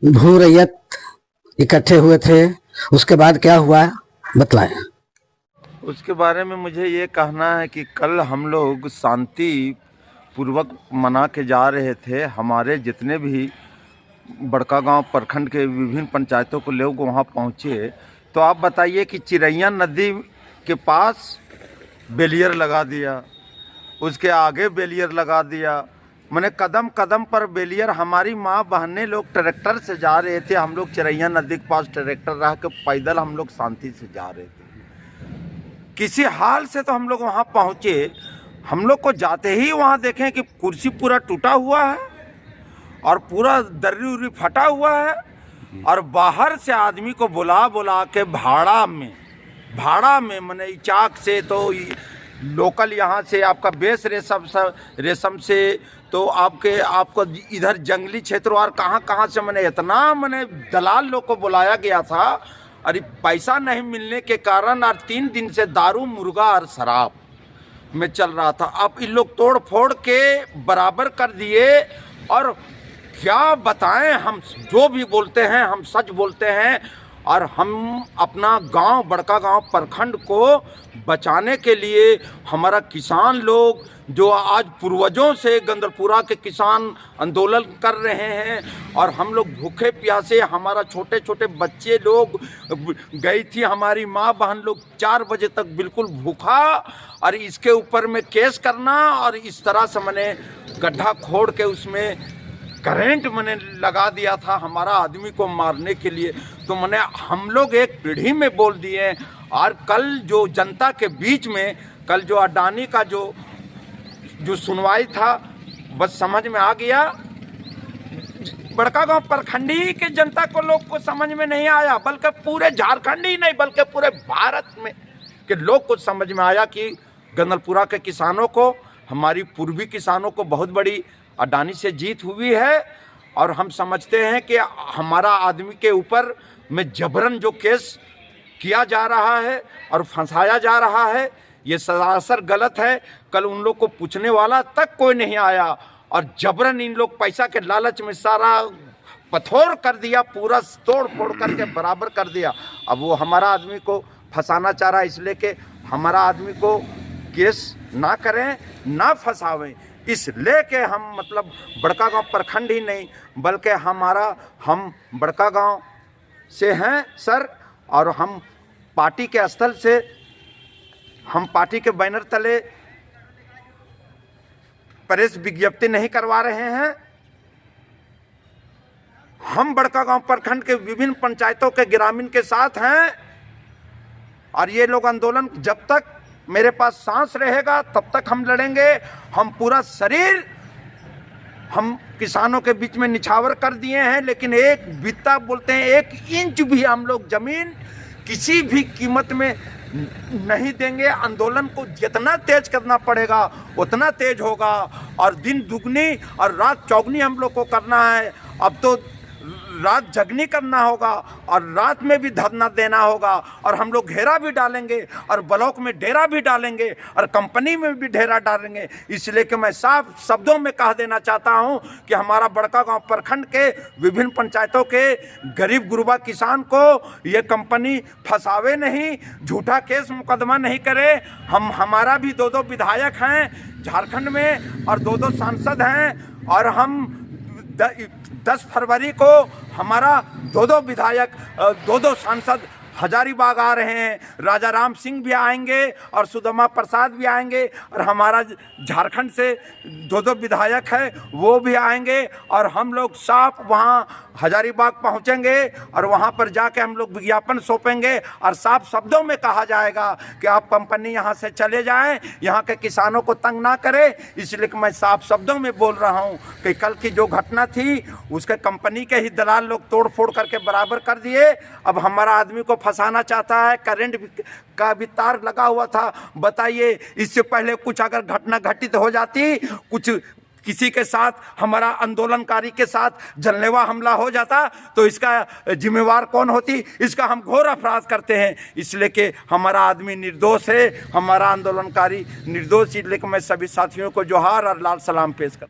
भू रैयत इकट्ठे हुए थे, उसके बाद क्या हुआ बतलाएं। उसके बारे में मुझे ये कहना है कि कल हम लोग शांति पूर्वक मना के जा रहे थे। हमारे जितने भी बड़कागांव प्रखंड के विभिन्न पंचायतों को लोग वहाँ पहुँचे, तो आप बताइए कि चिरैया नदी के पास बैरियर लगा दिया, उसके आगे बैरियर लगा दिया। मैंने कदम कदम पर बैरियर। हमारी माँ बहनें लोग ट्रैक्टर से जा रहे थे, हम लोग चिरैया नदी के पास ट्रैक्टर रह के पैदल हम लोग शांति से जा रहे थे। किसी हाल से तो हम लोग वहाँ पहुँचे, हम लोग को जाते ही वहाँ देखें कि कुर्सी पूरा टूटा हुआ है और पूरा दर्री उर्री फटा हुआ है, और बाहर से आदमी को बुला बुला के भाड़ा में मैंने चाक से तो लोकल यहाँ से आपका बेस रेशम से तो आपको इधर जंगली क्षेत्र और कहाँ से मैंने दलाल लोग को बुलाया गया था। अरे पैसा नहीं मिलने के कारण और 3 दिन से दारू मुर्गा और शराब में चल रहा था। अब इन लोग तोड़ फोड़ के बराबर कर दिए। और क्या बताएं, हम जो भी बोलते हैं हम सच बोलते हैं, और हम अपना गांव बड़कागांव प्रखंड को बचाने के लिए हमारा किसान लोग जो आज पूर्वजों से गंदलपुरा के किसान आंदोलन कर रहे हैं, और हम लोग भूखे प्यासे, हमारा छोटे छोटे बच्चे लोग गई थी, हमारी माँ बहन लोग 4 बजे तक बिल्कुल भूखा, और इसके ऊपर में केस करना और इस तरह से मैंने गड्ढा खोद के उसमें करंट मैंने लगा दिया था हमारा आदमी को मारने के लिए। तो मैंने हम लोग एक पीढ़ी में बोल दिए। और कल जो जनता के बीच में कल जो अडानी का जो सुनवाई था, बस समझ में आ गया। बड़कागांव प्रखंडी के जनता को लोग को समझ में नहीं आया, बल्कि पूरे झारखंड ही नहीं बल्कि पूरे भारत में के लोग को समझ में आया कि गंदलपुरा के किसानों को, हमारी पूर्वी किसानों को बहुत बड़ी अडानी से जीत हुई है। और हम समझते हैं कि हमारा आदमी के ऊपर में जबरन जो केस किया जा रहा है और फंसाया जा रहा है, ये सरासर गलत है। कल उन लोग को पूछने वाला तक कोई नहीं आया, और जबरन इन लोग पैसा के लालच में सारा पथोर कर दिया, पूरा तोड़ फोड़ करके बराबर कर दिया। अब वो हमारा आदमी को फंसाना चाह रहा है, इसलिए कि हमारा आदमी को केस ना करें, ना फंसावें, इसलिए कि हम मतलब बड़कागांव प्रखंड ही नहीं बल्कि हम बड़कागांव से हैं सर। और हम पार्टी के स्थल से, हम पार्टी के बैनर तले प्रेस विज्ञप्ति नहीं करवा रहे हैं। हम बड़कागांव प्रखंड के विभिन्न पंचायतों के ग्रामीण के साथ हैं, और ये लोग आंदोलन जब तक मेरे पास सांस रहेगा तब तक हम लड़ेंगे। हम पूरा शरीर हम किसानों के बीच में निछावर कर दिए हैं, लेकिन एक बित्ता बोलते हैं 1 इंच भी हम लोग जमीन किसी भी कीमत में नहीं देंगे। आंदोलन को जितना तेज करना पड़ेगा उतना तेज होगा, और दिन दुगनी और रात चौगनी हम लोग को करना है। अब तो रात जगनी करना होगा और रात में भी धरना देना होगा, और हम लोग घेरा भी डालेंगे और ब्लॉक में डेरा भी डालेंगे और कंपनी में भी डेरा डालेंगे। इसलिए कि मैं साफ शब्दों में कह देना चाहता हूं कि हमारा बड़कागांव प्रखंड के विभिन्न पंचायतों के गरीब गुरबा किसान को ये कंपनी फंसावे नहीं, झूठा केस मुकदमा नहीं करे। हमारा भी 2-2 विधायक हैं झारखंड में और 2-2 सांसद हैं, और हम 10 फरवरी को हमारा 2-2 विधायक 2-2 सांसद हजारीबाग आ रहे हैं। राजा राम सिंह भी आएंगे और सुदामा प्रसाद भी आएंगे, और हमारा झारखंड से 2-2 विधायक है वो भी आएंगे, और हम लोग साफ वहाँ हजारीबाग पहुँचेंगे और वहाँ पर जाके हम लोग विज्ञापन सौंपेंगे, और साफ शब्दों में कहा जाएगा कि आप कंपनी यहाँ से चले जाएं, यहाँ के किसानों को तंग ना करें। इसलिए कि मैं साफ शब्दों में बोल रहा हूँ कि कल की जो घटना थी उसके कंपनी के ही दलाल लोग तोड़ फोड़ करके बराबर कर दिए। अब हमारा आदमी को फंसाना चाहता है, करंट का भी तार लगा हुआ था। बताइए, इससे पहले कुछ अगर घटना घटित हो जाती, कुछ किसी के साथ, हमारा आंदोलनकारी के साथ जानलेवा हमला हो जाता, तो इसका जिम्मेवार कौन होती? इसका हम घोर अपराध करते हैं। इसलिए कि हमारा आदमी निर्दोष है, हमारा आंदोलनकारी निर्दोष। इसलिए कि मैं सभी साथियों को जोहार और लाल सलाम पेश करता हूं।